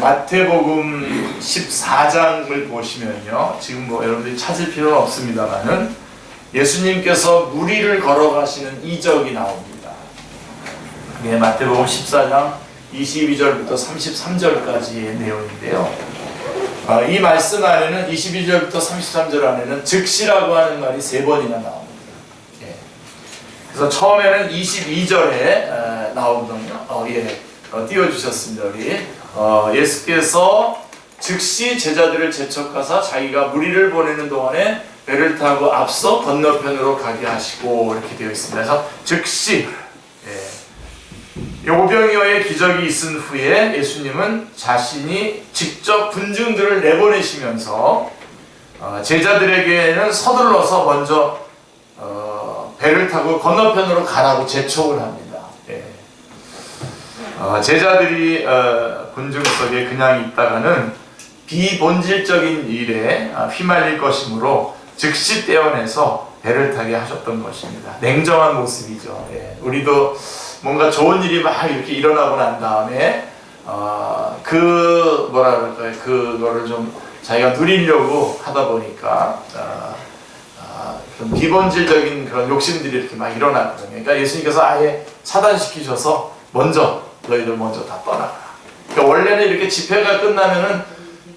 마태복음 14장을 보시면요, 지금 뭐 여러분들이 찾을 필요는 없습니다만은 예수님께서 무리를 걸어가시는 이적이 나옵니다. 그게 마태복음 14장 22절부터 33절까지의 내용인데요. 이 말씀 안에는 22절부터 33절 안에는 즉시라고 하는 말이 3번이나 나옵니다. 그래서 처음에는 22절에 나오거든요. 띄워주셨습니다. 우리 예수께서 즉시 제자들을 재촉하사 자기가 무리를 보내는 동안에 배를 타고 앞서 건너편으로 가게 하시고, 이렇게 되어 있습니다. 그래서 즉시 오병이어의 기적이 있은 후에 예수님은 자신이 직접 군중들을 내보내시면서 제자들에게는 서둘러서 먼저 배를 타고 건너편으로 가라고 재촉을 합니다. 제자들이 군중 속에 그냥 있다가는 비본질적인 일에 휘말릴 것이므로 즉시 떼어내서 배를 타게 하셨던 것입니다. 냉정한 모습이죠. 우리도 뭔가 좋은 일이 막 이렇게 일어나고 난 다음에 그거를 좀 자기가 누리려고 하다 보니까 비본질적인 그런 욕심들이 이렇게 막 일어나거든요. 그러니까 예수님께서 아예 차단시키셔서 너희들 먼저 다 떠나가. 그러니까 원래는 이렇게 집회가 끝나면은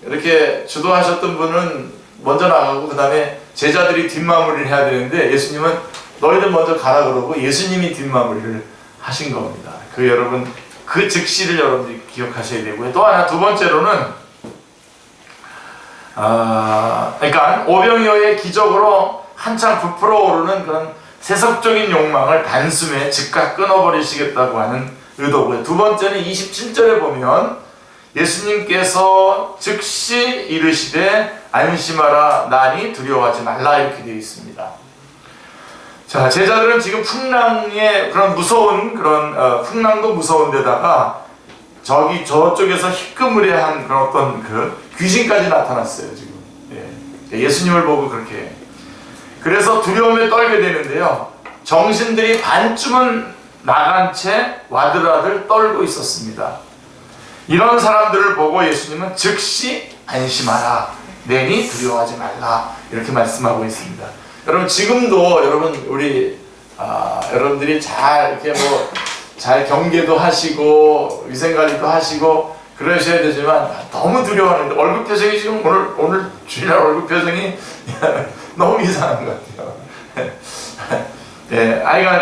이렇게 주도하셨던 분은 먼저 나가고 그 다음에 제자들이 뒷마무리를 해야 되는데, 예수님은 너희들 먼저 가라 그러고 예수님이 뒷마무리를 하신 겁니다. 여러분 그 즉시를 여러분들이 기억하셔야 되고요. 또 하나, 두 번째로는 그러니까 오병이어의 기적으로 한창 부풀어 오르는 그런 세속적인 욕망을 단숨에 즉각 끊어버리시겠다고 하는 의도고요. 두 번째는 27절에 보면 예수님께서 즉시 이르시되 안심하라 나니 두려워하지 말라, 이렇게 되어 있습니다. 자, 제자들은 지금 풍랑의 그런 무서운 풍랑도 무서운 데다가 저쪽에서 희끄무레한 그런 어떤 귀신까지 나타났어요, 지금. 예수님을 보고 그렇게. 그래서 두려움에 떨게 되는데요. 정신들이 반쯤은 나간 채 와들와들 떨고 있었습니다. 이런 사람들을 보고 예수님은 즉시 안심하라, 내니 두려워하지 말라, 이렇게 말씀하고 있습니다. 여러분 지금도 여러분들이 잘 이렇게 잘 경계도 하시고 위생관리도 하시고 그러셔야 되지만 너무 두려워하는데 얼굴 표정이 지금 오늘 주일날 얼굴 표정이 너무 이상한 것 같아요.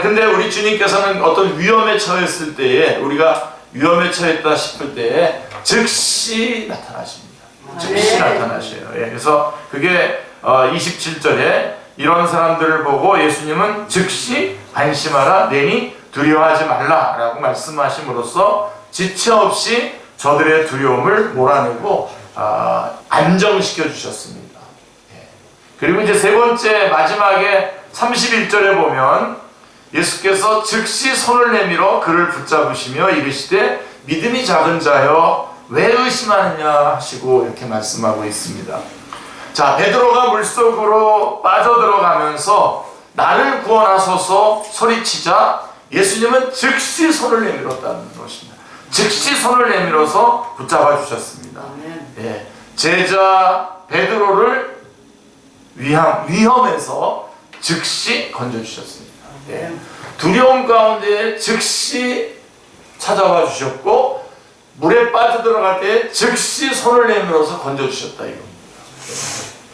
근데 우리 주님께서는 어떤 위험에 처했을 때에, 우리가 위험에 처했다 싶을 때에 즉시 나타나십니다. 즉시 나타나셔요. 그래서 그게 27절에 이런 사람들을 보고 예수님은 즉시 안심하라, 내니 두려워하지 말라 라고 말씀하심으로써 지체 없이 저들의 두려움을 몰아내고 안정시켜 주셨습니다. 그리고 이제 세 번째, 마지막에 31절에 보면 예수께서 즉시 손을 내밀어 그를 붙잡으시며 이르시되 믿음이 작은 자여 왜 의심하느냐 하시고 이렇게 말씀하고 있습니다. 자, 베드로가 물속으로 빠져들어가면서 나를 구원하소서 소리치자 예수님은 즉시 손을 내밀었다는 것입니다. 즉시 손을 내밀어서 붙잡아 주셨습니다. 제자 베드로를 위험에서 즉시 건져주셨습니다. 두려움 가운데 즉시 찾아와 주셨고, 물에 빠져들어갈 때 즉시 손을 내밀어서 건져주셨다, 이겁니다.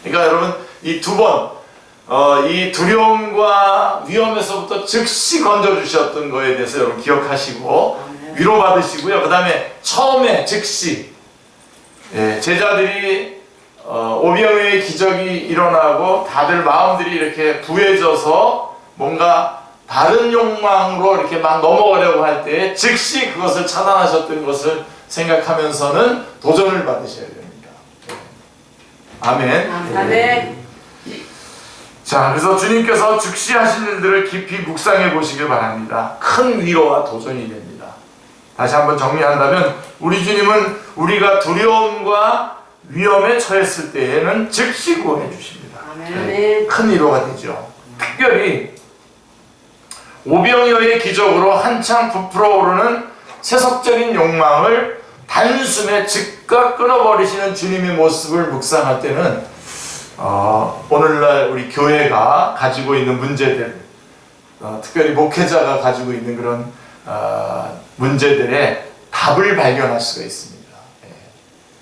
그러니까 여러분 이 두 번, 이 두려움과 위험에서부터 즉시 건져주셨던 거에 대해서 여러분 기억하시고 위로받으시고요. 그 다음에 처음에 즉시 제자들이 오병이어의 기적이 일어나고 다들 마음들이 이렇게 부해져서 뭔가 다른 욕망으로 이렇게 막 넘어가려고 할 때 즉시 그것을 차단하셨던 것을 생각하면서는 도전을 받으셔야 됩니다. 아멘. 아멘. 자, 그래서 주님께서 즉시 하신 일들을 깊이 묵상해 보시길 바랍니다. 큰 위로와 도전이 됩니다. 다시 한번 정리한다면 우리 주님은 우리가 두려움과 위험에 처했을 때에는 즉시 구원해 주십니다. 큰 위로가 되죠. 특별히 오병이어의 기적으로 한창 부풀어 오르는 세속적인 욕망을 단숨에 즉각 끊어버리시는 주님의 모습을 묵상할 때는 오늘날 우리 교회가 가지고 있는 문제들, 특별히 목회자가 가지고 있는 그런 문제들의 답을 발견할 수가 있습니다.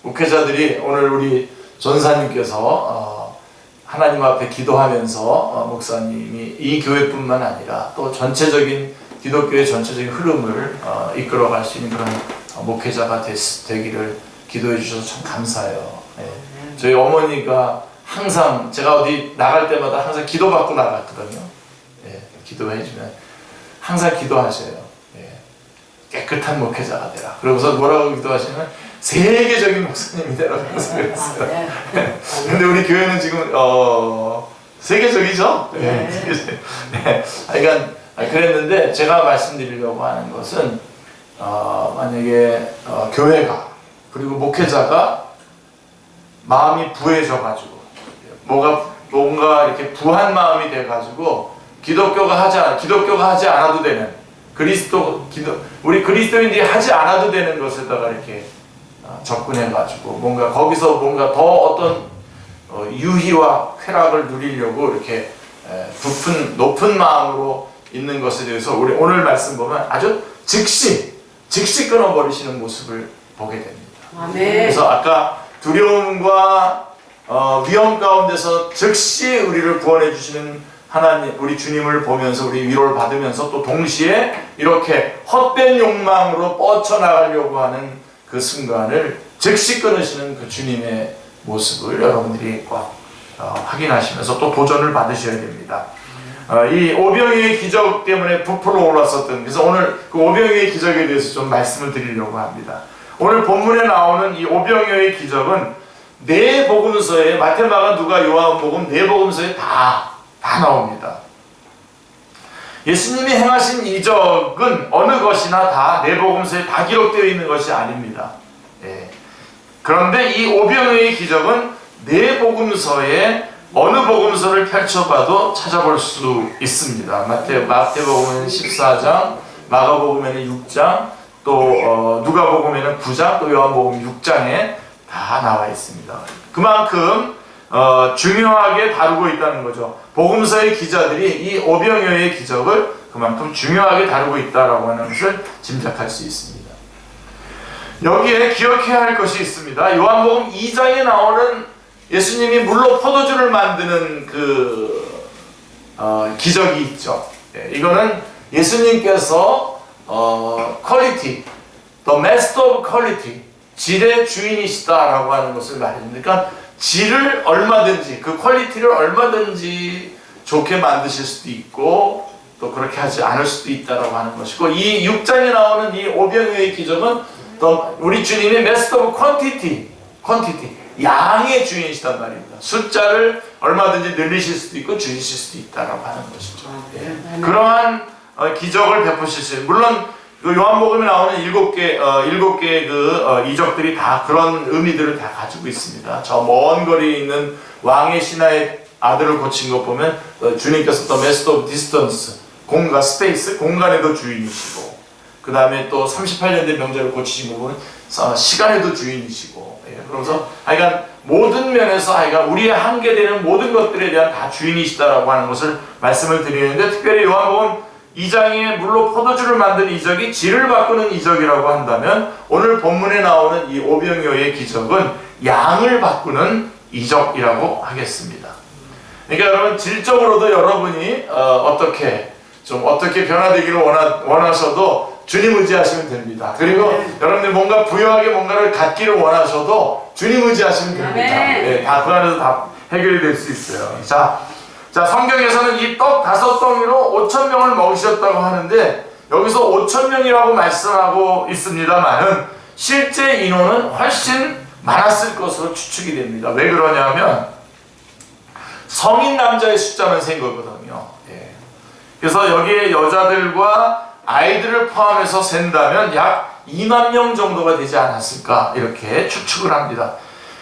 목회자들이 오늘 우리 전사님께서 하나님 앞에 기도하면서 목사님이 이 교회뿐만 아니라 또 전체적인 기독교의 전체적인 흐름을 이끌어갈 수 있는 그런 목회자가 되기를 기도해 주셔서 참 감사해요. 저희 어머니가 항상 제가 어디 나갈 때마다 항상 기도받고 나갔거든요. 기도해 주면 항상 기도하셔요. 깨끗한 목회자가 되라. 그러고서 뭐라고 기도하시면 세계적인 목사님이 되라고 항상 그랬어요. 근데 우리 교회는 지금 세계적이죠? 그러니까 그랬는데 제가 말씀드리려고 하는 것은 만약에 교회가 그리고 목회자가 마음이 부해져가지고 뭔가 이렇게 부한 마음이 돼가지고 기독교가 하지 않아도 되는 우리 그리스도인들이 하지 않아도 되는 것에다가 이렇게 접근해가지고 거기서 뭔가 더 어떤 유희와 쾌락을 누리려고 이렇게 높은 마음으로 있는 것에 대해서 우리 오늘 말씀 보면 아주 즉시 끊어버리시는 모습을 보게 됩니다. 아멘. 그래서 아까 두려움과 위험 가운데서 즉시 우리를 구원해 주시는 하나님, 우리 주님을 보면서 우리 위로를 받으면서 또 동시에 이렇게 헛된 욕망으로 뻗쳐나가려고 하는 그 순간을 즉시 끊으시는 그 주님의 모습을 여러분들이 꼭 확인하시면서 또 도전을 받으셔야 됩니다. 이 오병이의 기적 때문에 부풀어 올랐었던, 그래서 오늘 그 오병이의 기적에 대해서 좀 말씀을 드리려고 합니다. 오늘 본문에 나오는 이 오병이의 기적은 네 복음서에, 마태, 마가, 누가, 요한복음 네 복음서에 다 나옵니다. 예수님이 행하신 이적은 어느 것이나 다 네 복음서에 다 기록되어 있는 것이 아닙니다. 그런데 이 오병이의 기적은 네 복음서에 어느 복음서를 펼쳐봐도 찾아볼 수 있습니다. 마태복음에는 14장, 마가복음에는 6장, 또 누가복음에는 9장, 또 요한복음 6장에 다 나와 있습니다. 그만큼 중요하게 다루고 있다는 거죠. 복음서의 기자들이 이 오병이어의 기적을 그만큼 중요하게 다루고 있다라고 하는 것을 짐작할 수 있습니다. 여기에 기억해야 할 것이 있습니다. 요한복음 2장에 나오는 예수님이 물로 포도주를 만드는 그 기적이 있죠. 이거는 예수님께서 퀄리티, the master of quality, 질의 주인이시다라고 하는 것을 말해줍니다. 그러니까 질을 얼마든지, 그 퀄리티를 얼마든지 좋게 만드실 수도 있고 또 그렇게 하지 않을 수도 있다라고 하는 것이고, 이 6장에 나오는 이 오병이어의 기적은 또 우리 주님이 master of quantity, 양의 주인이시단 말입니다. 숫자를 얼마든지 늘리실 수도 있고 줄이실 수도 있다라고 하는 것이죠. 그러한 기적을 베푸실 수 있어요. 물론 그 요한복음에 나오는 7개의 그 이적들이 다 그런 의미들을 다 가지고 있습니다. 저 먼 거리에 있는 왕의 신하의 아들을 고친 것 보면 주님께서 또 Master of Distance, 공간, 스페이스, 공간에도 주인이시고, 그 다음에 또 38년 된 병자를 고치신 거 보면 시간에도 주인이시고, 그러면서 하여간 모든 면에서 하여간 우리의 한계되는 모든 것들에 대한 다 주인이시다라고 하는 것을 말씀을 드리는데, 특별히 요한복음 2장에 물로 포도주를 만든 이적이 질을 바꾸는 이적이라고 한다면, 오늘 본문에 나오는 이 오병이어의 기적은 양을 바꾸는 이적이라고 하겠습니다. 그러니까 여러분, 질적으로도 여러분이 어떻게 변화되기를 원하셔도 주님 의지하시면 됩니다. 그리고 여러분들 뭔가 부유하게 뭔가를 갖기를 원하셔도 주님 의지하시면 됩니다. 다 그 안에서 다 해결이 될 수 있어요. 자, 성경에서는 이 떡 5덩이로 5,000명을 먹이셨다고 하는데, 여기서 5,000명이라고 말씀하고 있습니다만은 실제 인원은 훨씬 많았을 것으로 추측이 됩니다. 왜 그러냐면 성인 남자의 숫자만 센 거거든요. 그래서 여기에 여자들과 아이들을 포함해서 센다면 약 2만 명 정도가 되지 않았을까, 이렇게 추측을 합니다.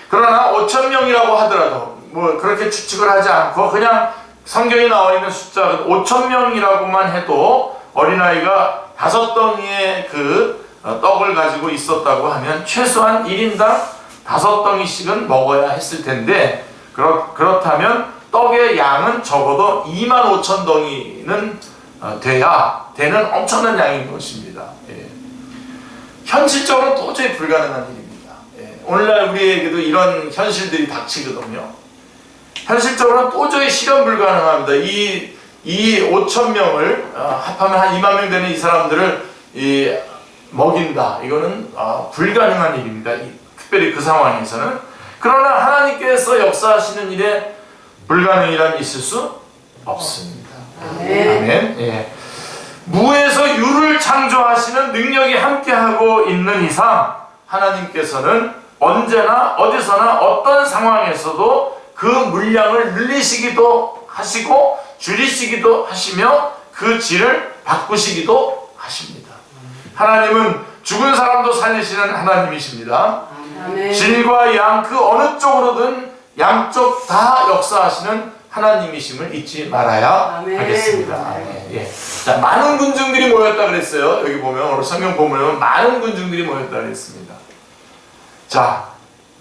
그러나 5,000명이라고 하더라도 그렇게 추측을 하지 않고 그냥 성경에 나와 있는 숫자 5,000명이라고만 해도 어린아이가 5덩이의 그 떡을 가지고 있었다고 하면 최소한 1인당 5덩이씩은 먹어야 했을 텐데, 그렇다면 떡의 양은 적어도 25,000덩이는 돼야 되는 엄청난 양인 것입니다. 예. 현실적으로 도저히 불가능한 일입니다. 예. 오늘날 우리에게도 이런 현실들이 닥치거든요. 현실적으로는 도저히 실현 불가능합니다. 이 5,000명을 합하면 한 2만 명 되는 이 사람들을 먹인다. 이거는 불가능한 일입니다. 특별히 그 상황에서는. 그러나 하나님께서 역사하시는 일에 불가능이란 있을 수 없습니다. 아멘. 예. 무에서 유를 창조하시는 능력이 함께하고 있는 이상 하나님께서는 언제나 어디서나 어떤 상황에서도 그 물량을 늘리시기도 하시고 줄이시기도 하시며 그 질을 바꾸시기도 하십니다. 하나님은 죽은 사람도 살리시는 하나님이십니다. 아멘. 질과 양 그 어느 쪽으로든 양쪽 다 역사하시는 하나님이심을 잊지 말아야 아멘. 하겠습니다. 아멘. 예. 자, 많은 군중들이 모였다 그랬어요. 여기 보면 오늘 성경 본문에 많은 군중들이 모였다 그랬습니다. 자,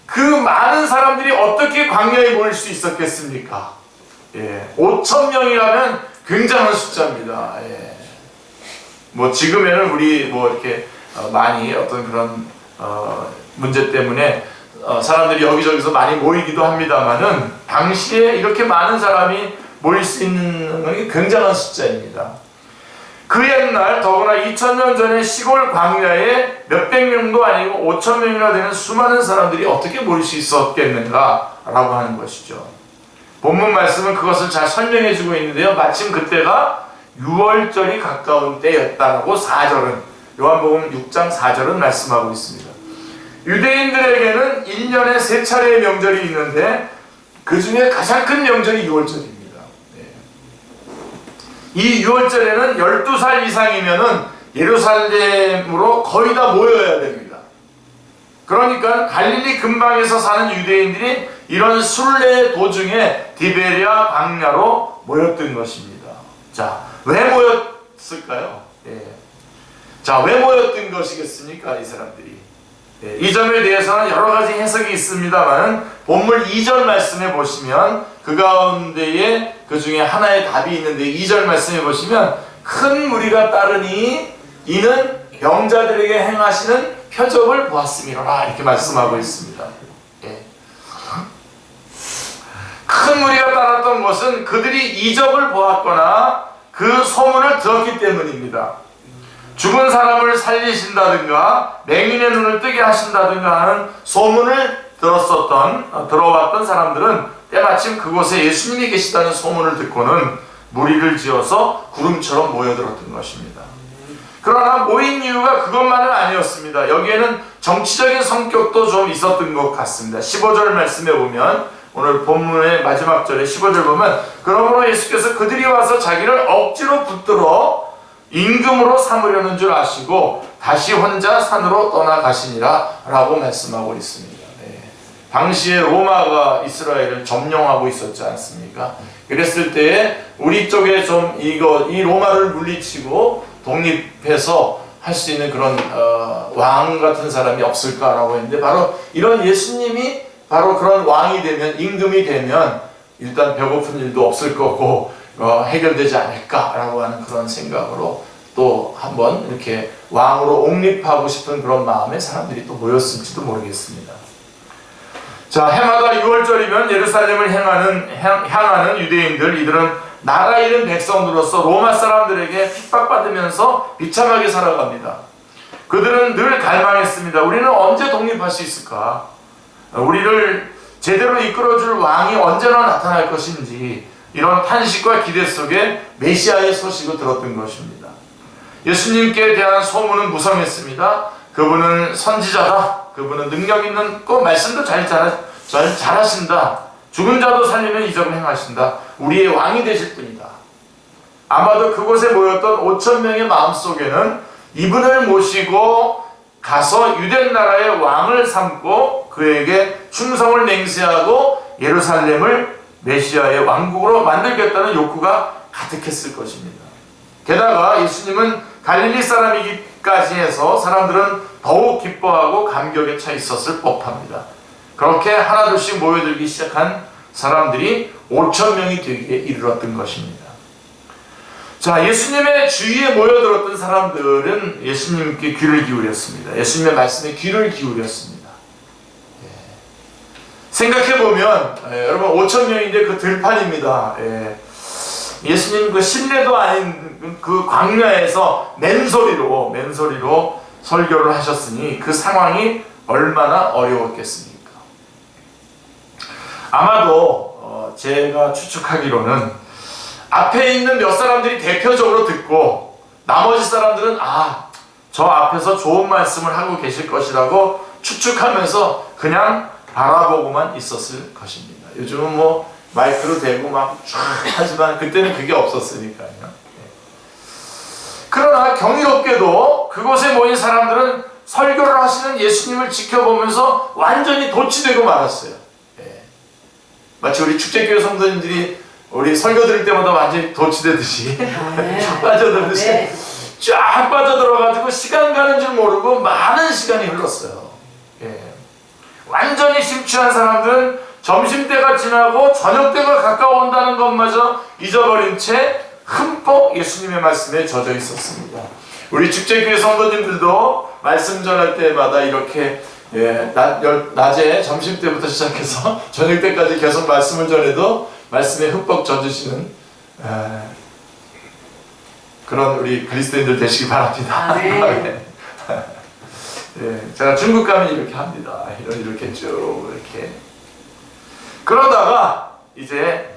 그 많은 사람들이 어떻게 광야에 모일 수 있었겠습니까? 예. 5,000명이라면 굉장한 숫자입니다. 예. 뭐 지금에는 우리 뭐 이렇게 많이 어떤 그런 문제 때문에 사람들이 여기저기서 많이 모이기도 합니다만은 당시에 이렇게 많은 사람이 모일 수 있는 것이 굉장한 숫자입니다. 그 옛날 더구나 2000년 전에 시골 광야에 몇백 명도 아니고 5,000명이나 되는 수많은 사람들이 어떻게 모일 수 있었겠는가라고 하는 것이죠. 본문 말씀은 그것을 잘 설명해 주고 있는데요. 마침 그때가 6월절이 가까운 때였다라고 4절은 요한복음 6장 4절은 말씀하고 있습니다. 유대인들에게는 1년에 3차례의 명절이 있는데 그 중에 가장 큰 명절이 6월절입니다. 이 6월절에는 12살 이상이면은 예루살렘으로 거의 다 모여야 됩니다. 그러니까 갈릴리 근방에서 사는 유대인들이 이런 순례 도중에 디베리아 광야로 모였던 것입니다. 자, 왜 모였을까요? 예. 자, 왜 모였던 것이겠습니까? 이 사람들이. 예, 이 점에 대해서는 여러 가지 해석이 있습니다만 본문 2절 말씀에 보시면 그 가운데에 그 중에 하나의 답이 있는데 2절 말씀에 보시면 큰 무리가 따르니 이는 병자들에게 행하시는 표적을 보았음이로라 이렇게 말씀하고 있습니다. 예. 큰 무리가 따랐던 것은 그들이 이적을 보았거나 그 소문을 들었기 때문입니다. 죽은 사람을 살리신다든가 맹인의 눈을 뜨게 하신다든가 하는 소문을 들어왔던 사람들은 때마침 그곳에 예수님이 계시다는 소문을 듣고는 무리를 지어서 구름처럼 모여들었던 것입니다. 그러나 모인 이유가 그것만은 아니었습니다. 여기에는 정치적인 성격도 좀 있었던 것 같습니다. 15절 말씀에 보면 오늘 본문의 마지막 절에 15절 보면 그러므로 예수께서 그들이 와서 자기를 억지로 붙들어 임금으로 삼으려는 줄 아시고 다시 혼자 산으로 떠나가시니라 라고 말씀하고 있습니다. 네. 당시에 로마가 이스라엘을 점령하고 있었지 않습니까? 그랬을 때에 우리 쪽에 좀 이 로마를 물리치고 독립해서 할 수 있는 그런 왕 같은 사람이 없을까라고 했는데 바로 이런 예수님이 바로 그런 왕이 되면 임금이 되면 일단 배고픈 일도 없을 거고 해결되지 않을까라고 하는 그런 생각으로 또 한번 이렇게 왕으로 옹립하고 싶은 그런 마음에 사람들이 또 모였을지도 모르겠습니다. 자, 해마다 6월절이면 예루살렘을 향하는 유대인들, 이들은 나라 잃은 백성으로서 로마 사람들에게 핍박받으면서 비참하게 살아갑니다. 그들은 늘 갈망했습니다. 우리는 언제 독립할 수 있을까? 우리를 제대로 이끌어줄 왕이 언제나 나타날 것인지 이런 탄식과 기대 속에 메시아의 소식을 들었던 것입니다. 예수님께 대한 소문은 무성했습니다. 그분은 선지자다. 그분은 능력 있는 말씀도 잘 잘하신다. 죽은 자도 살리는 이적을 행하신다. 우리의 왕이 되실 분이다. 아마도 그곳에 모였던 5,000명의 마음속에는 이분을 모시고 가서 유대 나라의 왕을 삼고 그에게 충성을 맹세하고 예루살렘을 메시아의 왕국으로 만들겠다는 욕구가 가득했을 것입니다. 게다가 예수님은 갈릴리 사람이기까지 해서 사람들은 더욱 기뻐하고 감격에 차 있었을 법합니다. 그렇게 하나둘씩 모여들기 시작한 사람들이 5,000명이 되기에 이르렀던 것입니다. 자, 예수님의 주위에 모여들었던 사람들은 예수님께 귀를 기울였습니다. 예수님의 말씀에 귀를 기울였습니다. 생각해보면 여러분 5,000명인데 그 들판입니다. 예수님 그 실내도 아닌 그 광야에서 맨소리로 설교를 하셨으니 그 상황이 얼마나 어려웠겠습니까? 아마도 제가 추측하기로는 앞에 있는 몇 사람들이 대표적으로 듣고 나머지 사람들은 저 앞에서 좋은 말씀을 하고 계실 것이라고 추측하면서 그냥 바라보고만 있었을 것입니다. 요즘은 뭐 마이크로 대고 막 쫙 하지만 그때는 그게 없었으니까요. 그러나 경이롭게도 그곳에 모인 사람들은 설교를 하시는 예수님을 지켜보면서 완전히 도취되고 말았어요. 마치 우리 축제교회 성도님들이 우리 설교 들을 때마다 완전히 도취되듯이 쫙 빠져들듯이 쫙 빠져들어가지고 시간 가는 줄 모르고 많은 시간이 흘렀어요. 완전히 심취한 사람들은 점심때가 지나고 저녁때가 가까워온다는 것마저 잊어버린 채 흠뻑 예수님의 말씀에 젖어 있었습니다. 우리 축제교회 성도님들도 말씀 전할 때마다 이렇게 낮에 점심때부터 시작해서 저녁때까지 계속 말씀을 전해도 말씀에 흠뻑 젖으시는 그런 우리 그리스도인들 되시기 바랍니다. 제가 중국 가면 이렇게 합니다. 이렇게 쭉 이렇게 그러다가 이제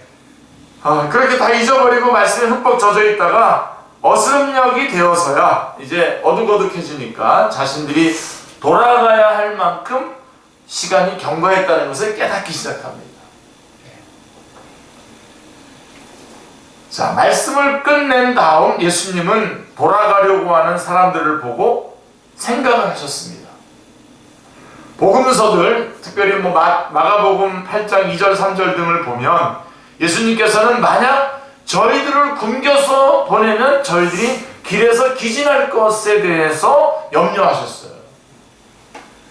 그렇게 다 잊어버리고 말씀에 흠뻑 젖어 있다가 어스름녘이 되어서야 이제 어둑어둑해지니까 자신들이 돌아가야 할 만큼 시간이 경과했다는 것을 깨닫기 시작합니다. 자, 말씀을 끝낸 다음 예수님은 돌아가려고 하는 사람들을 보고 생각을 하셨습니다. 복음서들, 특별히 마가복음 8장 2절 3절 등을 보면 예수님께서는 만약 저희들을 굶겨서 보내면 저희들이 길에서 기진할 것에 대해서 염려하셨어요.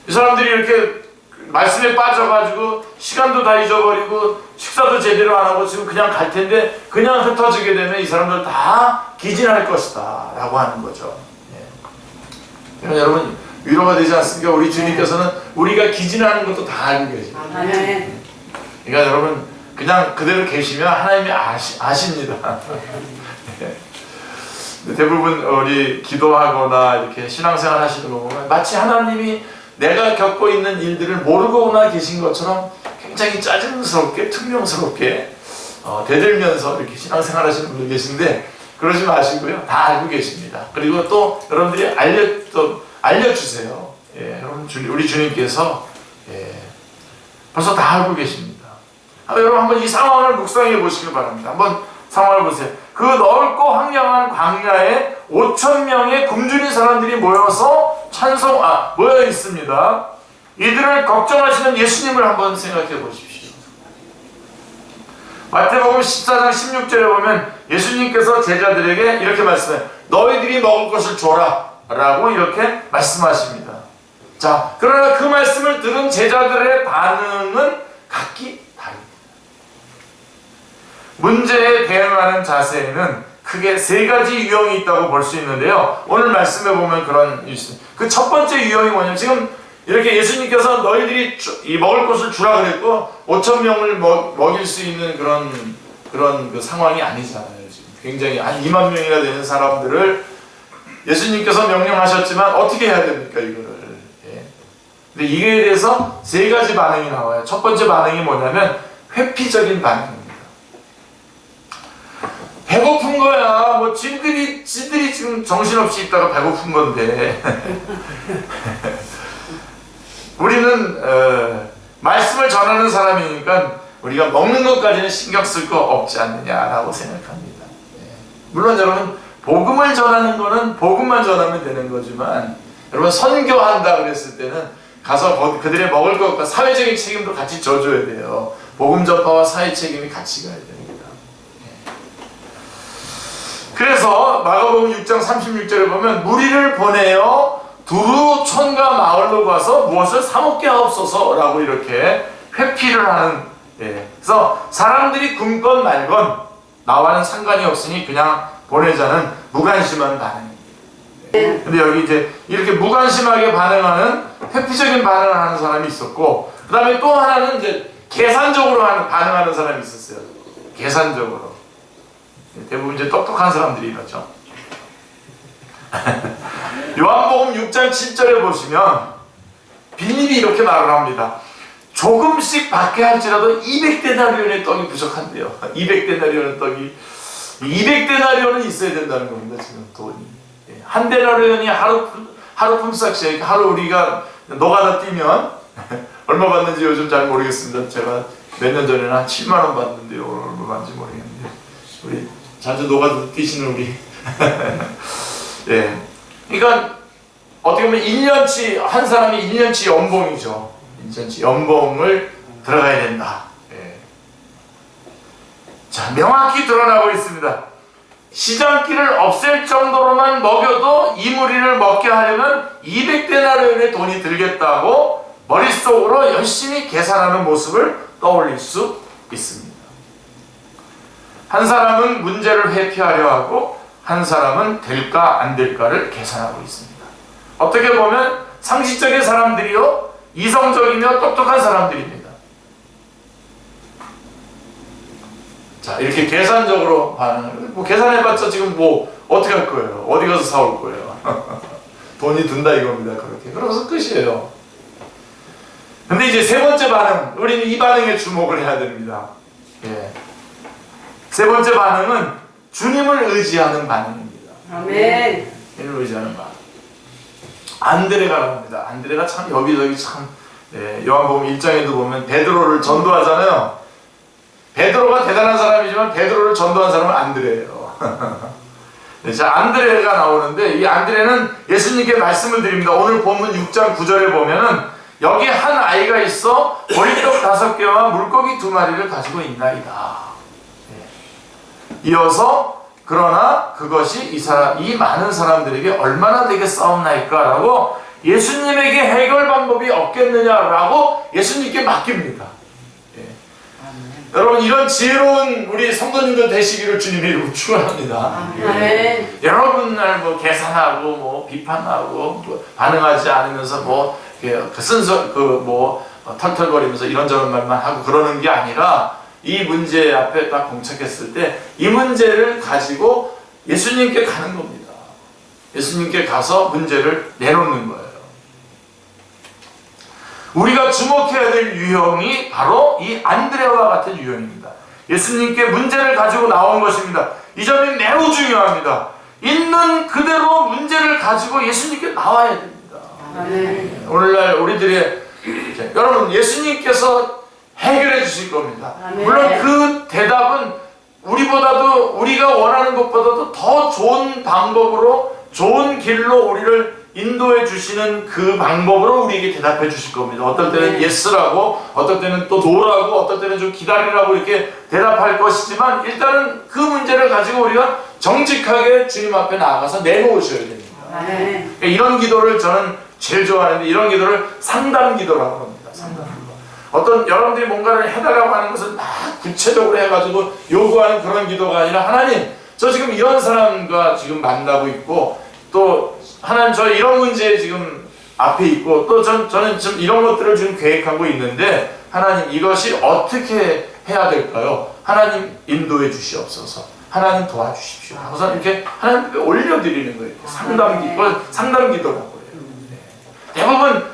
이 사람들이 이렇게 말씀에 빠져가지고 시간도 다 잊어버리고 식사도 제대로 안 하고 지금 그냥 갈 텐데 그냥 흩어지게 되면 이 사람들 다 기진할 것이다 라고 하는 거죠. 여러분 위로가 되지 않습니까? 우리 주님께서는 우리가 기진하는 것도 다 알고 계십니다. 그러니까 여러분 그냥 그대로 계시면 하나님이 아십니다. 대부분 우리 기도하거나 이렇게 신앙생활 하시는 거 보면 마치 하나님이 내가 겪고 있는 일들을 모르고나 계신 것처럼 굉장히 짜증스럽게 퉁명스럽게 대들면서 이렇게 신앙생활 하시는 분들 계신데 그러지 마시고요. 다 알고 계십니다. 그리고 또 여러분들이 알려주세요. 여러분 우리 주님께서 벌써 다 알고 계십니다. 여러분 한번 이 상황을 묵상해 보시길 바랍니다. 한번 상황을 보세요. 그 넓고 황량한 광야에 5,000명의 굶주린 사람들이 모여 있습니다. 이들을 걱정하시는 예수님을 한번 생각해 보십시오. 마태복음 14장 16절에 보면 예수님께서 제자들에게 이렇게 말씀해요. 너희들이 먹을 것을 줘라 라고 이렇게 말씀하십니다. 자, 그러나 그 말씀을 들은 제자들의 반응은 각기 다릅니다. 문제에 대응하는 자세에는 크게 세 가지 유형이 있다고 볼 수 있는데요. 오늘 말씀에 보면 그런 그 첫 번째 유형이 뭐냐면 지금 이렇게 예수님께서 너희들이 먹을 것을 주라 그랬고 5,000명을 먹일 수 있는 그런 그 상황이 아니잖아요. 지금 굉장히 한 2만 명이나 되는 사람들을 예수님께서 명령하셨지만 어떻게 해야 됩니까 이거를? 근데 이거에 대해서 세 가지 반응이 나와요. 첫 번째 반응이 뭐냐면 회피적인 반응입니다. 배고픈 거야. 뭐 지들이 지금 정신없이 있다가 배고픈 건데. 우리는 말씀을 전하는 사람이니까 우리가 먹는 것까지는 신경 쓸 거 없지 않느냐라고 생각합니다. 물론 여러분 복음을 전하는 거는 복음만 전하면 되는 거지만 여러분 선교한다 그랬을 때는 가서 그들의 먹을 것과 사회적인 책임도 같이 져줘야 돼요. 복음 전파와 사회 책임이 같이 가야 됩니다. 그래서 마가복음 6장 36절에 보면 무리를 보내어 두루 촌과 마을로 가서 무엇을 사먹게 하옵소서라고 이렇게 회피를 하는. 그래서 사람들이 굶건 말건 나와는 상관이 없으니 그냥 보내자는 무관심한 반응입니다. 근데 여기 이제 이렇게 무관심하게 반응하는 회피적인 반응을 하는 사람이 있었고, 그 다음에 또 하나는 이제 계산적으로 반응하는 사람이 있었어요. 계산적으로. 대부분 이제 똑똑한 사람들이 이러죠. 요한복음 6장 7절에 보시면 빌립이 이렇게 말을 합니다. 조금씩 받게 할지라도 200데나리온의 떡이 부족한데요. 200데나리온의 떡이 200데나리온은 있어야 된다는 겁니다. 지금 돈이. 한 데나리온이 하루 품삯이에요. 하루 우리가 노가다 뛰면 얼마 받는지 요즘 잘 모르겠습니다. 제가 몇 년 전에는 한 7만 원 받는데요. 얼마 받는지 모르겠는데 우리 자주 노가다 뛰시는 우리 그러니까 어떻게 보면 1년치 한 사람이 1년치 연봉이죠. 1년치 연봉을 들어가야 된다. 자, 명확히 드러나고 있습니다. 시장길을 없앨 정도로만 먹여도 이 무리를 먹게 하려면 200데나리온의 돈이 들겠다고 머릿속으로 열심히 계산하는 모습을 떠올릴 수 있습니다. 한 사람은 문제를 회피하려 하고 한 사람은 될까 안 될까를 계산하고 있습니다. 어떻게 보면 상식적인 사람들이요, 이성적이며 똑똑한 사람들입니다. 자, 이렇게 계산적으로 반응을, 계산해봤자 지금 어떻게 할 거예요? 어디 가서 사올 거예요? 돈이 든다 이겁니다. 그렇게. 그러면서 끝이에요. 근데 이제 세 번째 반응, 우리는 이 반응에 주목을 해야 됩니다. 세 번째 반응은 주님을 의지하는 반응입니다. 아멘. 주님을 의지하는 반응. 안드레가 나옵니다. 안드레가 참 여기저기 참, 요한복음 1장에도 보면 베드로를 전도하잖아요. 베드로가 대단한 사람이지만 베드로를 전도한 사람은 안드레예요. 자, 안드레가 나오는데 이 안드레는 예수님께 말씀을 드립니다. 오늘 본문 6장 9절에 보면은 여기 한 아이가 있어 보리떡 5개와 물고기 2마리를 가지고 있나이다. 이어서 그러나 그것이 이 많은 사람들에게 얼마나 되겠사옵나이까 라고 예수님에게 해결 방법이 없겠느냐라고 예수님께 맡깁니다. 여러분, 이런 지혜로운 우리 성도님들 되시기를 주님의 이름으로 축원합니다. 여러분 날 계산하고 비판하고 반응하지 않으면서 순서 털털거리면서 이런저런 말만 하고 그러는 게 아니라 이 문제 앞에 딱 봉착했을 때 이 문제를 가지고 예수님께 가는 겁니다. 예수님께 가서 문제를 내놓는 거예요. 우리가 주목해야 될 유형이 바로 이 안드레와 같은 유형입니다. 예수님께 문제를 가지고 나온 것입니다. 이 점이 매우 중요합니다. 있는 그대로 문제를 가지고 예수님께 나와야 됩니다. 오늘날 우리들의 여러분, 예수님께서 해결해 주실 겁니다. 물론 그 대답은 우리가 원하는 것보다도 더 좋은 방법으로, 좋은 길로 우리를 인도해 주시는 그 방법으로 우리에게 대답해 주실 겁니다. 어떨 때는 yes라고, 어떨 때는 또 no라고, 어떨 때는 좀 기다리라고 이렇게 대답할 것이지만 일단은 그 문제를 가지고 우리가 정직하게 주님 앞에 나아가서 내놓으셔야 됩니다. 이런 기도를 저는 제일 좋아하는데, 이런 기도를 상담 기도라고 합니다. 상담 기도. 여러분들이 뭔가를 해달라고 하는 것을 막 구체적으로 해가지고 요구하는 그런 기도가 아니라, 하나님, 저 지금 이런 사람과 지금 만나고 있고, 또 하나님, 저 이런 문제에 지금 앞에 있고, 또 저는 지금 이런 것들을 지금 계획하고 있는데, 하나님, 이것이 어떻게 해야 될까요? 하나님 인도해 주시옵소서. 하나님 도와주십시오. 하고서 이렇게 하나님 앞에 올려드리는 거예요. 상담 기도라고 해요. 대부분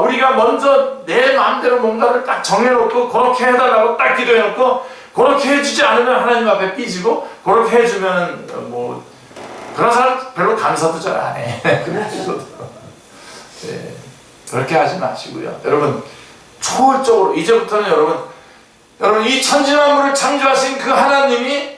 우리가 먼저 내 마음대로 뭔가를 딱 정해놓고 그렇게 해달라고 딱 기도해놓고 그렇게 해주지 않으면 하나님 앞에 삐지고, 그렇게 해주면 그런 사람 별로 감사도 잘 안 해. 그렇게 하지 마시고요. 여러분, 초월적으로 이제부터는 여러분 이 천지만물을 창조하신 그 하나님이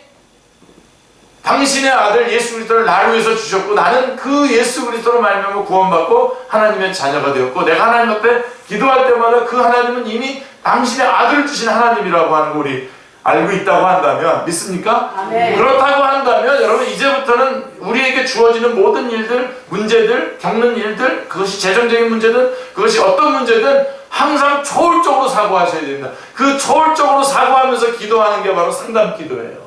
당신의 아들 예수 그리스도를 나를 위해서 주셨고, 나는 그 예수 그리스도로 말미암아 구원받고 하나님의 자녀가 되었고, 내가 하나님 앞에 기도할 때마다 그 하나님은 이미 당신의 아들을 주신 하나님이라고 하는 거 우리 알고 있다고 한다면 믿습니까? 아멘. 그렇다고 한다면 여러분 이제부터는 우리에게 주어지는 모든 일들, 문제들, 겪는 일들, 그것이 재정적인 문제든 그것이 어떤 문제든 항상 초월적으로 사고하셔야 됩니다. 그 초월적으로 사고하면서 기도하는 게 바로 상담 기도예요.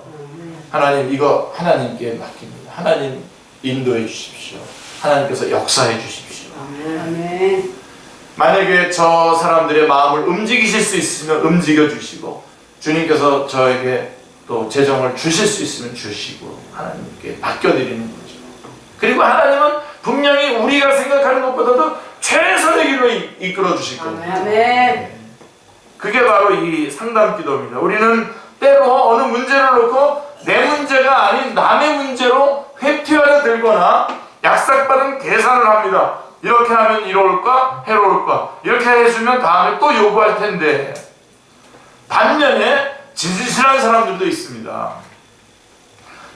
하나님 이거 하나님께 맡깁니다. 하나님 인도해 주십시오. 하나님께서 역사해 주십시오. 아멘. 만약에 저 사람들의 마음을 움직이실 수 있으면 움직여 주시고 주님께서 저에게 또 재정을 주실 수 있으면 주시고 하나님께 맡겨드리는 거죠. 그리고 하나님은 분명히 우리가 생각하는 것보다도 최선의 길로 이끌어 주실 겁니다. 아멘. 그게 바로 이 상담 기도입니다. 우리는 때로 어느 문제를 놓고 내 문제가 아닌 남의 문제로 회피하려 들거나 약삭받은 계산을 합니다. 이렇게 하면 이럴까? 해로울까? 이렇게 해주면 다음에 또 요구할 텐데. 반면에 진실한 사람들도 있습니다.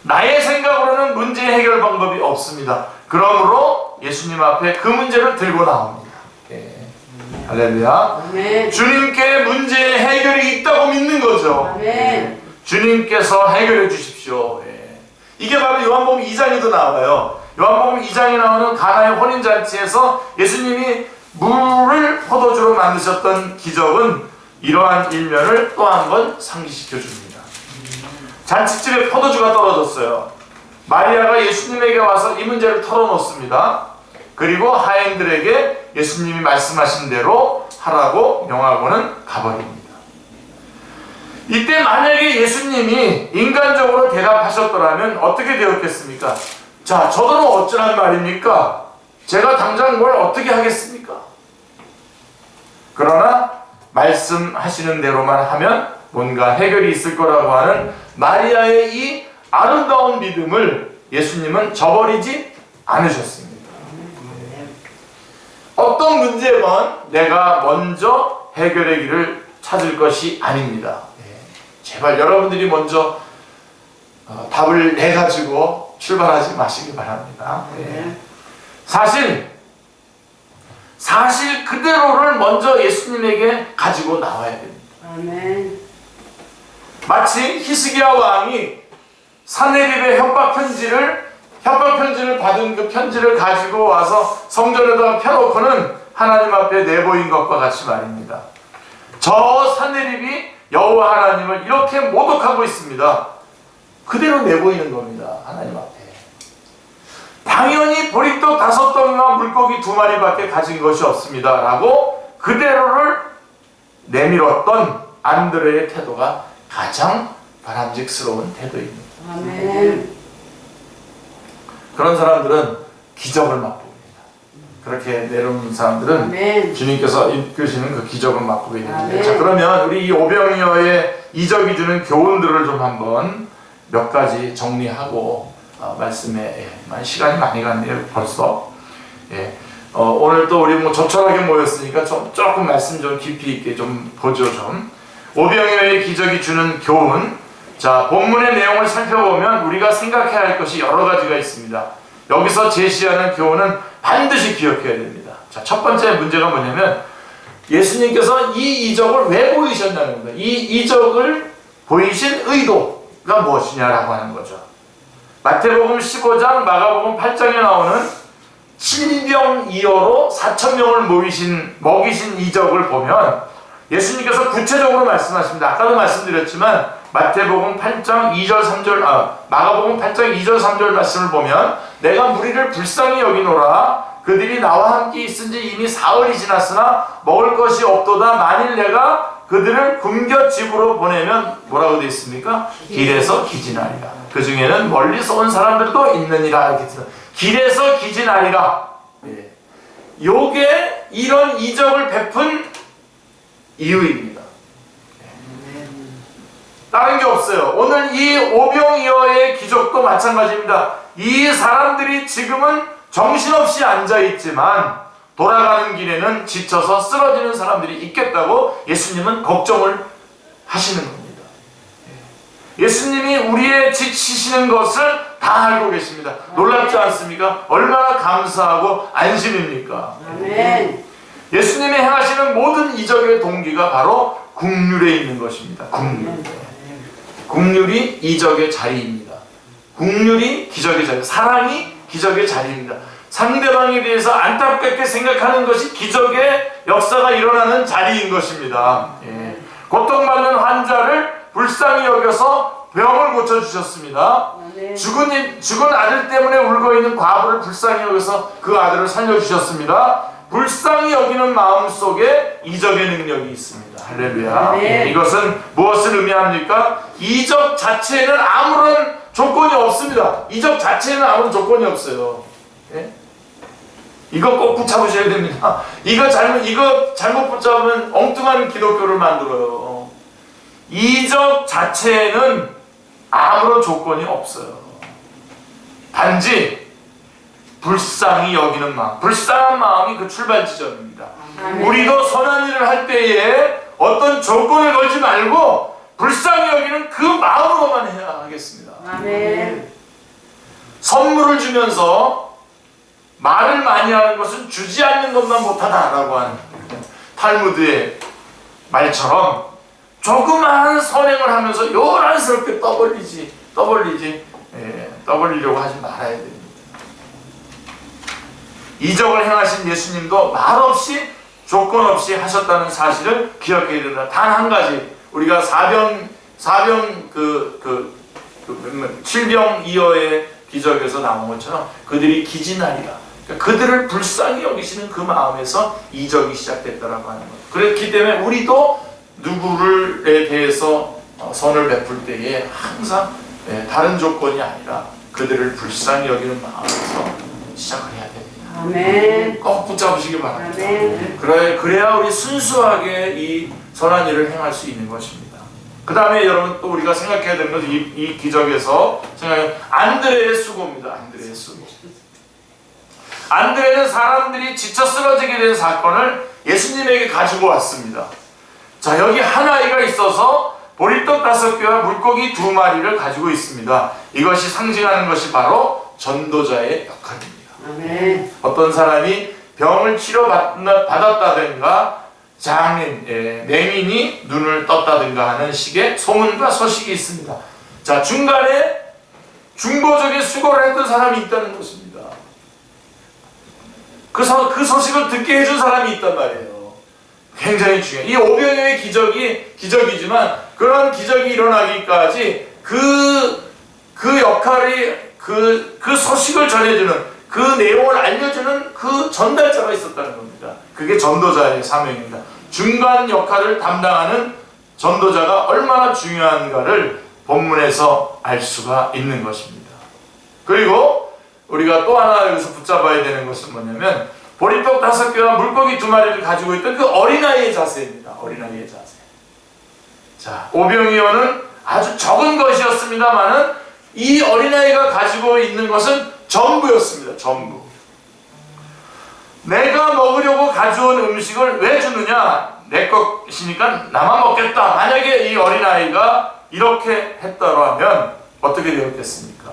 나의 생각으로는 문제 해결 방법이 없습니다. 그러므로 예수님 앞에 그 문제를 들고 나옵니다. 할렐루야. 아멘. 주님께 문제의 해결이 있다고 믿는 거죠. 아멘. 주님께서 해결해 주십시오. 이게 바로 요한복음 2장에도 나와요. 요한복음 2장에 나오는 가나의 혼인잔치에서 예수님이 물을 포도주로 만드셨던 기적은 이러한 일면을 또 한 번 상기시켜 줍니다. 잔치집에 포도주가 떨어졌어요. 마리아가 예수님에게 와서 이 문제를 털어놓습니다. 그리고 하인들에게 예수님이 말씀하신 대로 하라고 명하고는 가버립니다. 이때 만약에 예수님이 인간적으로 대답하셨더라면 어떻게 되었겠습니까? 자, 저들은 어쩌란 말입니까? 제가 당장 뭘 어떻게 하겠습니까? 그러나 말씀하시는 대로만 하면 뭔가 해결이 있을 거라고 하는 마리아의 이 아름다운 믿음을 예수님은 저버리지 않으셨습니다. 어떤 문제건 내가 먼저 해결의 길을 찾을 것이 아닙니다. 제발 여러분들이 먼저 답을 내가지고 출발하지 마시기 바랍니다. 사실 그대로를 먼저 예수님에게 가지고 나와야 됩니다. 아멘. 마치 히스기야 왕이 산헤립의 협박 편지를 받은 그 편지를 가지고 와서 성전에다 펴놓고는 하나님 앞에 내보인 것과 같이 말입니다. 저 산헤립이 여호와 하나님을 이렇게 모독하고 있습니다. 그대로 내보이는 겁니다. 하나님 앞에. 당연히 보리떡 5덩이와 물고기 2마리밖에 가진 것이 없습니다. 라고 그대로를 내밀었던 안드레의 태도가 가장 바람직스러운 태도입니다. 아멘. 그런 사람들은 기적을 맛봅니다. 그렇게 내려오는 사람들은 아멘. 주님께서 이끄시는 그 기적을 맛보게 됩니다. 아멘. 자, 그러면 우리 이 오병이어의 이적이 주는 교훈들을 좀 한번 몇 가지 정리하고 말씀에 시간이 많이 갔네요. 벌써. 오늘 또 우리 뭐 조촐하게 모였으니까 조금 말씀 좀 깊이 있게 좀 보죠. 좀 오병이어의 기적이 주는 교훈. 자, 본문의 내용을 살펴보면 우리가 생각해야 할 것이 여러 가지가 있습니다. 여기서 제시하는 교훈은 반드시 기억해야 됩니다. 자, 첫 번째 문제가 뭐냐면 예수님께서 이 이적을 왜 보이셨냐는 겁니다. 이 이적을 보이신 의도가 무엇이냐라고 하는 거죠. 마태복음 15장, 마가복음 8장에 나오는 신병이어로 4,000명을 먹이신 이적을 보면 예수님께서 구체적으로 말씀하십니다. 아까도 말씀드렸지만 마태복음 8장 2절 3절 마가복음 8장 2절 3절 말씀을 보면 내가 무리를 불쌍히 여기노라 그들이 나와 함께 있은지 이미 사흘이 지났으나 먹을 것이 없도다. 만일 내가 그들을 굶겨 집으로 보내면 뭐라고 되어 있습니까? 길에서 기진하리라. 그 중에는 멀리서 온 사람들도 있느니라. 이렇게 길에서 기진하리라. 요게 이런 이적을 베푼 이유입니다. 다른 게 없어요. 오늘 이 오병이어의 기적도 마찬가지입니다. 이 사람들이 지금은 정신없이 앉아있지만 돌아가는 길에는 지쳐서 쓰러지는 사람들이 있겠다고 예수님은 걱정을 하시는 겁니다. 예수님이 우리의 지치시는 것을 다 알고 계십니다. 놀랍지 않습니까? 얼마나 감사하고 안심입니까? 아멘. 예수님이 행하시는 모든 이적의 동기가 바로 국률에 있는 것입니다. 국률. 긍휼이 이적의 자리입니다. 긍휼이 기적의 자리, 사랑이 기적의 자리입니다. 상대방에 대해서 안타깝게 생각하는 것이 기적의 역사가 일어나는 자리인 것입니다. 예. 고통받는 환자를 불쌍히 여겨서 병을 고쳐주셨습니다. 죽은 아들 때문에 울고 있는 과부를 불쌍히 여겨서 그 아들을 살려주셨습니다. 불쌍히 여기는 마음 속에 이적의 능력이 있습니다. 할렐루야. 예. 이것은 무엇을 의미합니까? 이적 자체에는 아무런 조건이 없습니다. 이적 자체에는 아무런 조건이 없어요. 예? 이거 꼭 붙잡으셔야 됩니다. 이거 잘못 붙잡으면 엉뚱한 기독교를 만들어요. 이적 자체에는 아무런 조건이 없어요. 단지 불쌍히 여기는 마음, 불쌍한 마음이 그 출발 지점입니다. 우리도 선한 일을 할 때에 어떤 조건을 걸지 말고 불쌍히 여기는 그 마음으로만 해야 하겠습니다. 아멘. 선물을 주면서 말을 많이 하는 것은 주지 않는 것만 못하다라고 하는 탈무드의 말처럼 조그마한 선행을 하면서 요란스럽게 떠벌리려고 하지 말아야 됩니다. 이적을 행하신 예수님도 말없이 조건 없이 하셨다는 사실을 기억해야 된다. 단 한 가지, 우리가 칠병이어의 기적에서 나온 것처럼 그들이 기진하리라. 그러니까 그들을 불쌍히 여기시는 그 마음에서 이적이 시작됐다라고 하는 것. 그렇기 때문에 우리도 누구에 대해서 선을 베풀 때에 항상 다른 조건이 아니라 그들을 불쌍히 여기는 마음에서 시작을 해야 됩니다. 아멘. 꼭 붙잡으시기 바랍니다. 아멘. 그래야 우리 순수하게 이 선한 일을 행할 수 있는 것입니다. 그 다음에 여러분 또 우리가 생각해야 되는 것은 이 기적에서 안드레의 수고입니다. 안드레의 수고. 안드레는 사람들이 지쳐 쓰러지게 된 사건을 예수님에게 가지고 왔습니다. 자, 여기 한 아이가 있어서 보리떡 5개와 물고기 2마리를 가지고 있습니다. 이것이 상징하는 것이 바로 전도자의 역할입니다. 아멘. 어떤 사람이 병을 치료받았다든가 장인, 맹인이 눈을 떴다든가 하는 식의 소문과 소식이 있습니다. 자, 중간에 중보적인 수고를 했던 사람이 있다는 것입니다. 그 소식을 듣게 해준 사람이 있단 말이에요. 굉장히 중요해요. 이 오병이어의 기적이지만 그런 기적이 일어나기까지 그 역할이 그 소식을 전해주는 그 내용을 알려주는 그 전달자가 있었다는 겁니다. 그게 전도자의 사명입니다. 중간 역할을 담당하는 전도자가 얼마나 중요한가를 본문에서 알 수가 있는 것입니다. 그리고 우리가 또 하나 여기서 붙잡아야 되는 것은 뭐냐면 보리떡 5개와 물고기 2마리를 가지고 있던 그 어린아이의 자세입니다. 어린아이의 자세. 자, 오병이어는 아주 적은 것이었습니다만은 이 어린아이가 가지고 있는 것은 전부였습니다. 전부. 내가 먹으려고 가져온 음식을 왜 주느냐? 내 것이니까 나만 먹겠다. 만약에 이 어린아이가 이렇게 했다면 어떻게 되었겠습니까?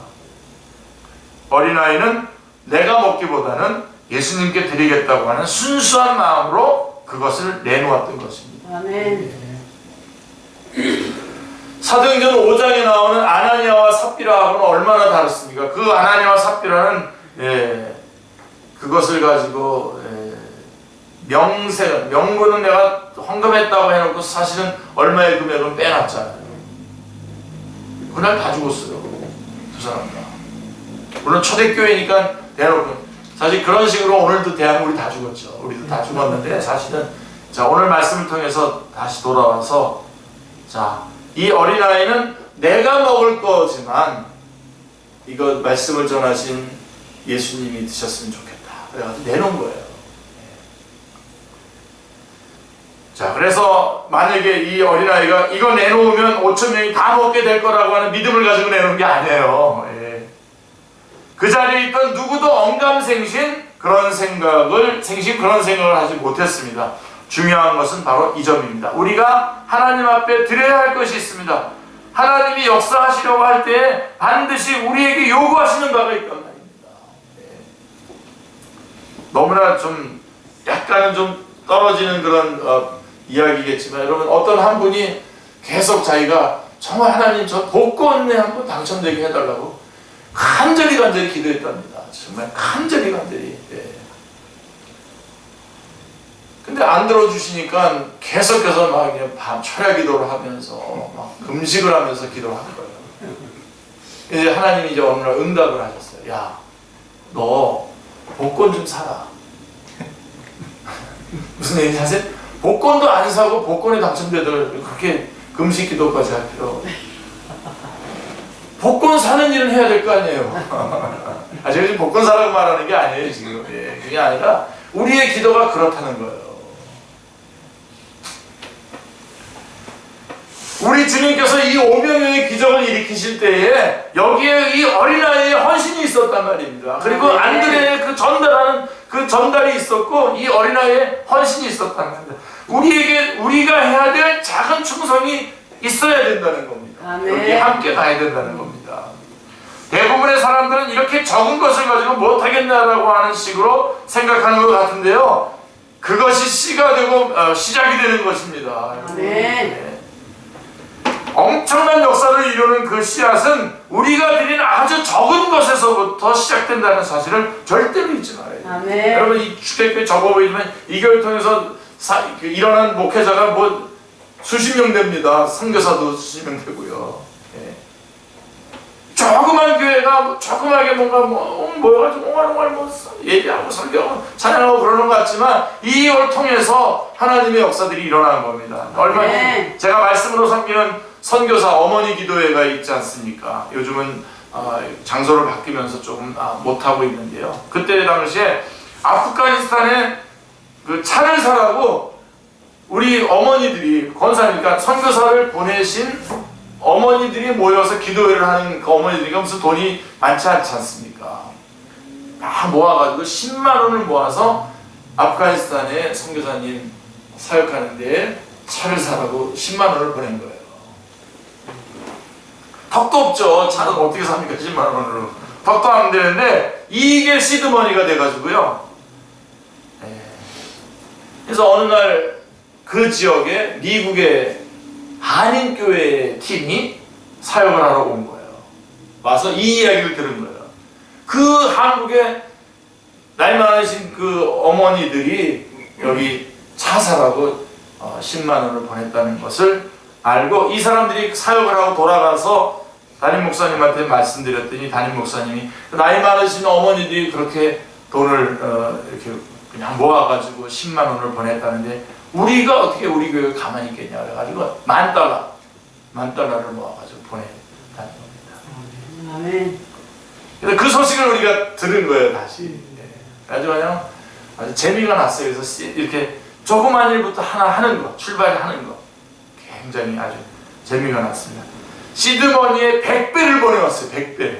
어린아이는 내가 먹기보다는 예수님께 드리겠다고 하는 순수한 마음으로 그것을 내놓았던 것입니다. 아멘. 사도행전 5장에 나오는 아나니아와 삽비라하고는 얼마나 다릅니까? 그 아나니아와 삽비라는 그것을 가지고 명분은 내가 헌금했다고 해놓고 사실은 얼마의 금액은 빼놨잖아요. 그날 다 죽었어요. 두 사람 다. 물론 초대교회니까 대놓고 사실 그런 식으로 오늘도 대한민국이 다 죽었죠. 우리도 다 죽었는데 사실은 자, 오늘 말씀을 통해서 다시 돌아와서 자, 이 어린아이는 내가 먹을 거지만 이거 말씀을 전하신 예수님이 드셨으면 좋겠다. 그래가지고 내놓은 거예요. 자, 그래서 만약에 이 어린아이가 이거 내놓으면 5,000명이 다 먹게 될 거라고 하는 믿음을 가지고 내놓은 게 아니에요. 그 자리에 있던 누구도 언감생심 그런 생각을 하지 못했습니다. 중요한 것은 바로 이 점입니다. 우리가 하나님 앞에 드려야 할 것이 있습니다. 하나님이 역사하시려고 할 때 반드시 우리에게 요구하시는 바가 있단 말입니다. 너무나 좀 약간은 좀 떨어지는 그런 이야기겠지만 여러분 어떤 한 분이 계속 자기가 정말 하나님 저 복권에 한번 당첨되게 해달라고 간절히 기도했답니다. 정말 간절히. 예. 근데 안 들어주시니까 계속해서 막 그냥 밤 철야 기도를 하면서 막 금식을 하면서 기도를 하는 거예요. 이제 하나님이 이제 어느 날 응답을 하셨어요. 야, 너 복권 좀 사라. 무슨 얘기인지 아세요? 복권도 안 사고 복권에 당첨되더라도 그렇게 금식 기도까지 할 필요. 복권 사는 일은 해야 될 거 아니에요. 제가 지금 복권 사라고 말하는 게 아니에요, 지금. 예, 그게 아니라 우리의 기도가 그렇다는 거예요. 우리 주님께서 이 오병이어의 기적을 일으키실 때에 여기에 이 어린아이의 헌신이 있었단 말입니다. 그리고 안드레의 그 전달하는 그 전달이 있었고 이 어린아이의 헌신이 있었단 말입니다. 우리가 해야 될 작은 충성이 있어야 된다는 겁니다. 여기 함께 가야 된다는 겁니다. 대부분의 사람들은 이렇게 적은 것을 가지고 못하겠냐라고 하는 식으로 생각하는 것 같은데요. 그것이 씨가 되고 시작이 되는 것입니다. 네. 엄청난 역사를 이루는 그 씨앗은 우리가 드린 아주 적은 것에서부터 시작된다는 사실을 절대로 잊지 말아요. 여러분 이 축제교회 적어 보이지만 이 교회를 통해서 일어난 목회자가 뭐 수십 명 됩니다. 선교사도 수십 명 되고요. 예. 조그만 교회가 조그맣게 뭔가 모여가지고 옹알옹알 예배하고 설교하고 찬양하고 그러는 것 같지만 이걸 통해서 하나님의 역사들이 일어나는 겁니다. 얼마 전에 제가 말씀으로 섬기는 선교사 어머니 기도회가 있지 않습니까? 요즘은 장소를 바뀌면서 조금 못하고 있는데요. 그때 당시에 아프가니스탄에 그 차를 사라고 우리 어머니들이 권사니까 선교사를 보내신 어머니들이 모여서 기도회를 하는 그 어머니들이 무슨 돈이 많지 않지 않습니까? 다 모아가지고 10만 원을 모아서 아프가니스탄에 선교사님 사역하는데 차를 사라고 10만 원을 보낸 거예요. 덕도 없죠. 차는 어떻게 삽니까? 10만 원으로. 덕도 안 되는데 이게 시드머니가 돼가지고요. 그래서 어느 날 그 지역에 미국의 한인교회 팀이 사역을 하러 온 거예요. 와서 이 이야기를 들은 거예요. 그 한국에 나이 많으신 그 어머니들이 여기 차 사라고 10만 원을 보냈다는 것을 알고 이 사람들이 사역을 하고 돌아가서 담임 목사님한테 말씀드렸더니 담임 목사님이 나이 많으신 어머니들이 그렇게 돈을 이렇게 그냥 모아가지고 10만 원을 보냈다는데 우리가 어떻게 우리 교회가 가만히 있겠냐 그래가지고 만 달러를 모아가지고 보냈다는 겁니다. 아멘. 그래서 그 소식을 우리가 들은 거예요 다시. 아주 그냥 아주 재미가 났어요. 그래서 이렇게 조그만 일부터 하나 하는 거, 출발하는 거 굉장히 아주 재미가 났습니다. 시드머니에 100배를 보내왔어요. 100배를.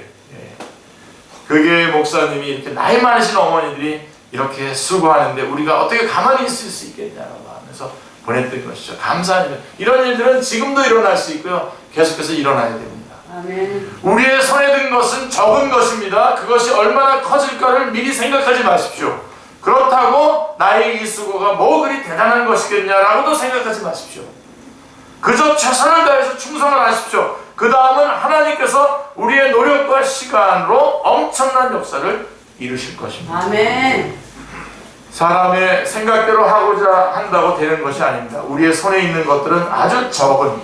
그게 목사님이 이렇게 나이 많으신 어머니들이 이렇게 수고하는데 우리가 어떻게 가만히 있을 수 있겠냐라고 하면서 보냈던 것이죠. 감사합니다. 이런 일들은 지금도 일어날 수 있고요. 계속해서 일어나야 됩니다. 아멘. 우리의 손에 든 것은 적은 것입니다. 그것이 얼마나 커질까를 미리 생각하지 마십시오. 그렇다고 나의 이 수고가 뭐 그리 대단한 것이겠냐라고도 생각하지 마십시오. 그저 최선을 다해서 충성을 하십시오. 그 다음은 하나님께서 우리의 노력과 시간으로 엄청난 역사를 이루실 것입니다. 아멘. 사람의 생각대로 하고자 한다고 되는 것이 아닙니다. 우리의 손에 있는 것들은 아주 적은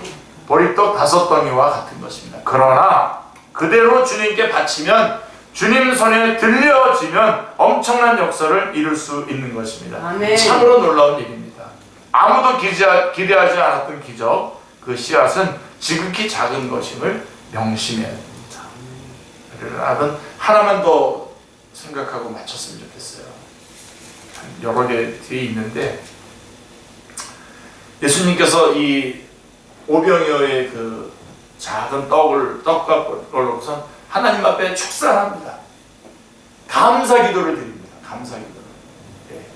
보리떡 5덩이와 같은 것입니다. 그러나 그대로 주님께 바치면 주님 손에 들려지면 엄청난 역사를 이룰 수 있는 것입니다. 아멘. 참으로 놀라운 일입니다. 아무도 기대하지 않았던 기적, 그 씨앗은 지극히 작은 것임을 명심해야 됩니다. 그러나 하나만 더 생각하고 마쳤으면 좋겠어요. 여러 개 뒤에 있는데 예수님께서 이 오병이어의 그 작은 떡과 걸로선 하나님 앞에 축사합니다. 감사 기도를 드립니다. 감사 기도를. 네.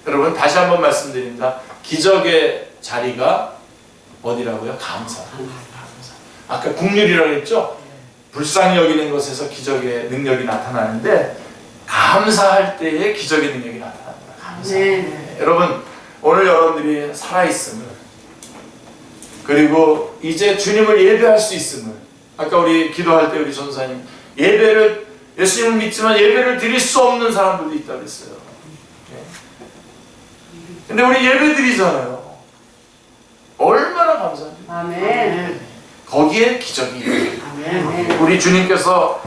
여러분 다시 한번 말씀드립니다. 기적의 자리가 어디라고요? 감사. 아까 국률이라고 했죠? 불쌍히 여기는 것에서 기적의 능력이 나타나는데 감사할 때에 기적의 능력이 나타납니다. 감사. 네. 여러분 오늘 여러분들이 살아있음을 그리고 이제 주님을 예배할 수 있음을, 아까 우리 기도할 때 우리 전사님 예배를, 예수님을 믿지만 예배를 드릴 수 없는 사람들도 있다 그랬어요. 근데 우리 예배 드리잖아요. 얼마나 감사한지. 아멘. 거기에 기적이 있어요. 아멘. 우리 주님께서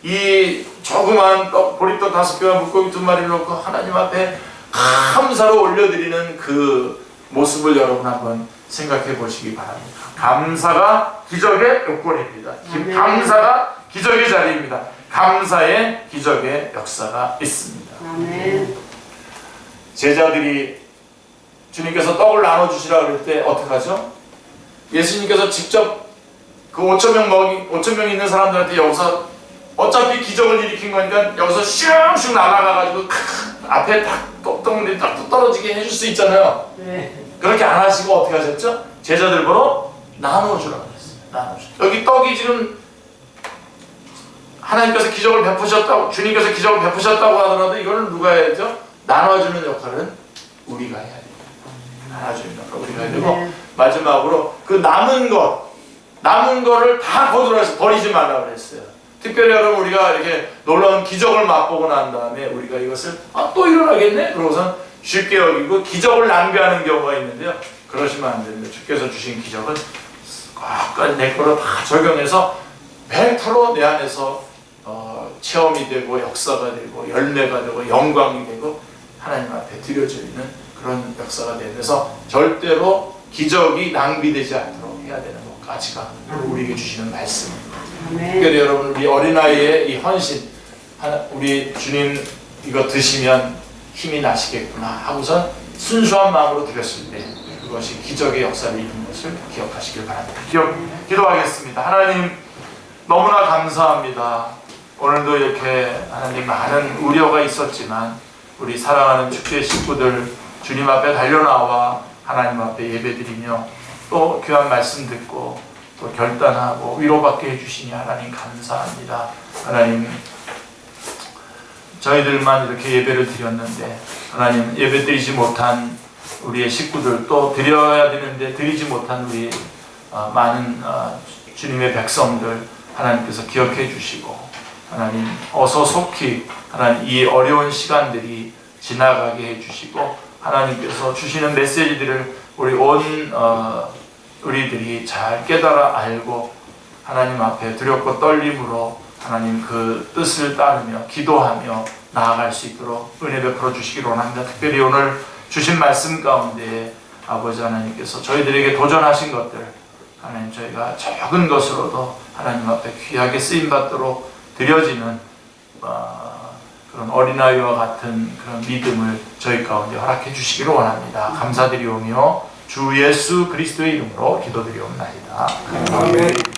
이 조그만 떡, 보리떡 5개와 물고기 2마리를 놓고 하나님 앞에 감사로 올려드리는 그 모습을 여러분 한번 생각해 보시기 바랍니다. 감사가 기적의 요건입니다. 아멘. 감사가 기적의 자리입니다. 감사의 기적의 역사가 있습니다. 아멘. 제자들이 주님께서 떡을 나눠주시라 그럴 때 어떻게 하죠? 예수님께서 직접 그 5,000명 있는 사람들한테 여기서 어차피 기적을 일으킨 거니까 여기서 슝슝 날아가가지고 앞에 떡덩이들이 딱 떨어지게 해줄 수 있잖아요. 네. 그렇게 안 하시고 어떻게 하셨죠? 제자들 보러 나눠주라고 했어요. 나눠주. 여기 떡이 지금 하나님께서 기적을 베푸셨다고, 주님께서 기적을 베푸셨다고 하더라도 이거는 누가 해야죠? 나눠주는 역할은 우리가 해야 돼요. 나눠주는 역할을 우리가 해야 되고, 네. 마지막으로 그 남은 거를 다 거두어서 버리지 말라고 그랬어요. 특별히 여러분 우리가 이렇게 놀라운 기적을 맛보고 난 다음에 우리가 이것을 또 일어나겠네? 그러고선 쉽게 여기고 기적을 낭비하는 경우가 있는데요. 그러시면 안 됩니다. 주께서 주신 기적은 꽉 내 거로 다 적용해서 100% 내 안에서 체험이 되고 역사가 되고 열매가 되고 영광이 되고 하나님 앞에 드려지는 그런 역사가 되면서 절대로 기적이 낭비되지 않도록 해야 되는 것까지가 우리에게 주시는 말씀입니다. 특별히 여러분 우리 어린아이의 이 헌신, 우리 주님 이거 드시면 힘이 나시겠구나 하고선 순수한 마음으로 드렸을 때 그것이 기적의 역사를 이룬 것을 기억하시길 바랍니다. 기도하겠습니다. 하나님 너무나 감사합니다. 오늘도 이렇게 하나님 많은 우려가 있었지만 우리 사랑하는 주의 식구들 주님 앞에 달려나와 하나님 앞에 예배드리며 또 귀한 말씀 듣고 또 결단하고 위로받게 해주시니 하나님 감사합니다. 하나님 저희들만 이렇게 예배를 드렸는데 하나님 예배 드리지 못한 우리의 식구들 또 드려야 되는데 드리지 못한 우리 많은 주님의 백성들 하나님께서 기억해 주시고 하나님 어서 속히 하나님 이 어려운 시간들이 지나가게 해 주시고 하나님께서 주시는 메시지들을 우리 우리들이 잘 깨달아 알고 하나님 앞에 두렵고 떨림으로 하나님 그 뜻을 따르며 기도하며 나아갈 수 있도록 은혜 베풀어 주시기를 원합니다. 특별히 오늘 주신 말씀 가운데 아버지 하나님께서 저희들에게 도전하신 것들 하나님 저희가 적은 것으로도 하나님 앞에 귀하게 쓰임받도록 드려지는 그런 어린아이와 같은 그런 믿음을 저희 가운데 허락해 주시기를 원합니다. 감사드리오며 주 예수 그리스도의 이름으로 기도드리옵나이다. 아멘.